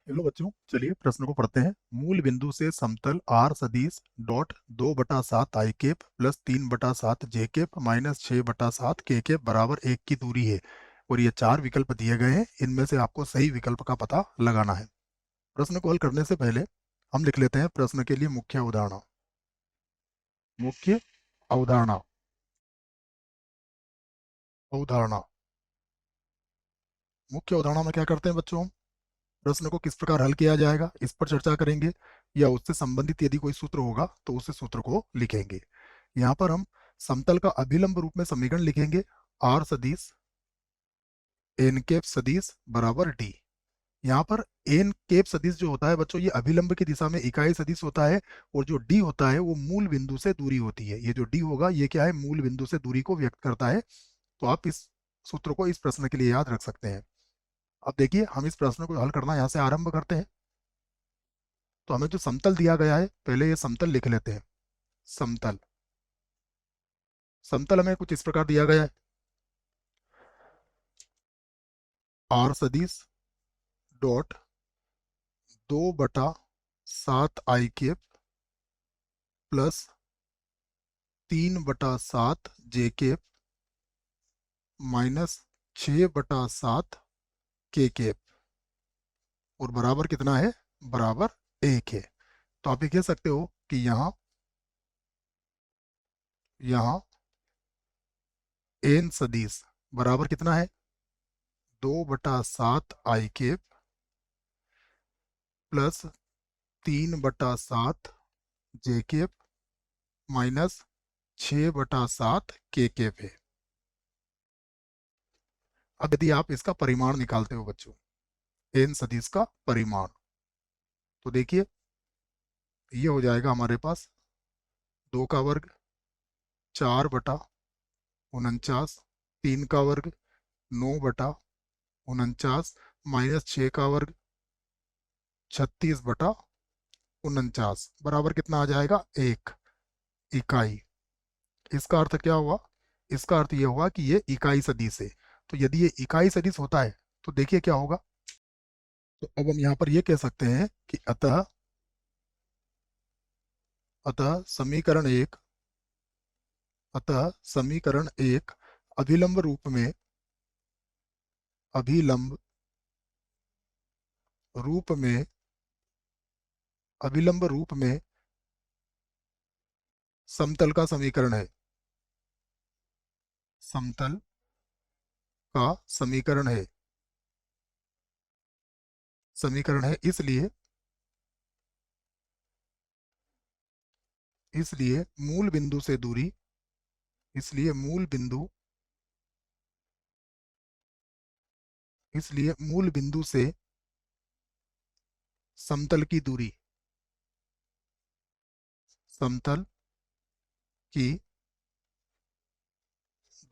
Hello बच्चों, चलिए प्रश्न को पढ़ते हैं। मूल बिंदु से समतल आर सदिश dot 2/7 I cap plus 3/7 J cap minus 6/7 K cap बराबर 1 की दूरी है और ये चार विकल्प दिए गए हैं। इनमें से आपको सही विकल्प का पता लगाना है। प्रश्न को हल करने से पहले हम लिख लेते हैं प्रश्न के लिए मुख्य अवधारणा। मुख्य अवधारणा अवधारणा मुख्य अवधारणा में क्या करते हैं बच्चों? हम प्रश्न को किस प्रकार हल किया जाएगा इस पर चर्चा करेंगे, या उससे संबंधित यदि कोई सूत्र होगा तो उस सूत्र को लिखेंगे। यहाँ पर हम समतल का अभिलंब रूप में समीकरण लिखेंगे। आर सदिश एन केप सदिश बराबर डी। यहाँ पर एन केप सदिश जो होता है बच्चों, ये अभिलंब की दिशा में इकाई सदिश होता है, और जो डी होता है वो मूल बिंदु से दूरी होती है। ये जो डी होगा ये क्या है? मूल बिंदु से दूरी को व्यक्त करता है। तो आप इस सूत्र को इस प्रश्न के लिए याद रख सकते हैं। अब देखिए, हम इस प्रश्न को हल करना यहाँ से आरंभ करते हैं। तो हमें जो समतल दिया गया है, पहले ये समतल लिख लेते हैं। समतल समतल हमें कुछ इस प्रकार दिया गया है। आर सदिश dot 2/7 I cap plus 3/7 J cap minus 6/7 K cap, और बराबर कितना है? बराबर 1 है। तो आप ये कह सकते हो कि यहाँ एन सदिश बराबर कितना है? 2/7 I cap plus 3/7 J cap minus 6/7 K cap है। अब यदि आप इसका परिमाण निकालते हो बच्चों, एन सदिश का परिमाण, तो देखिए ये हो जाएगा हमारे पास 2 का वर्ग 4/49, 3 का वर्ग 9/49 माइनस 6 का वर्ग 36/49 बराबर कितना आ जाएगा? 1 इकाई। इसका अर्थ क्या हुआ? इसका अर्थ ये हुआ कि ये इकाई सदिश है। तो यदि ये इकाई सदिश होता है तो देखिए क्या होगा। तो अब हम यहाँ पर ये कह सकते हैं कि अतः अतः समीकरण एक अतः समीकरण 1 अभिलंब रूप में अभिलंब रूप में अभिलंब रूप में समतल का समीकरण है। समतल का समीकरण है। इसलिए मूल बिंदु से दूरी इसलिए मूल बिंदु से समतल की दूरी समतल की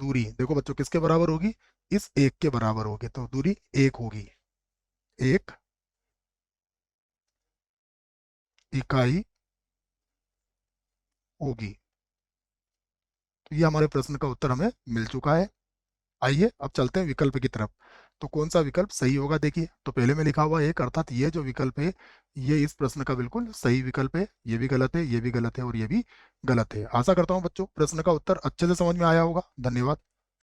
दूरी देखो बच्चों किसके बराबर होगी? इस 1 के बराबर होगी। तो दूरी 1 होगी। 1 इकाई होगी। तो ये हमारे प्रश्न का उत्तर हमें मिल चुका है। आइए अब चलते हैं विकल्प की तरफ। तो कौन सा विकल्प सही होगा देखिए। तो पहले में लिखा हुआ 1, अर्थात ये जो विकल्प है ये इस प्रश्न का बिल्कुल सही विकल्प है। ये भी गलत है, ये भी गलत है, और ये भी गलत है। आशा करता हूँ बच्चों प्रश्न का उत्तर अच्छे से समझ में आया होगा। धन्यवाद।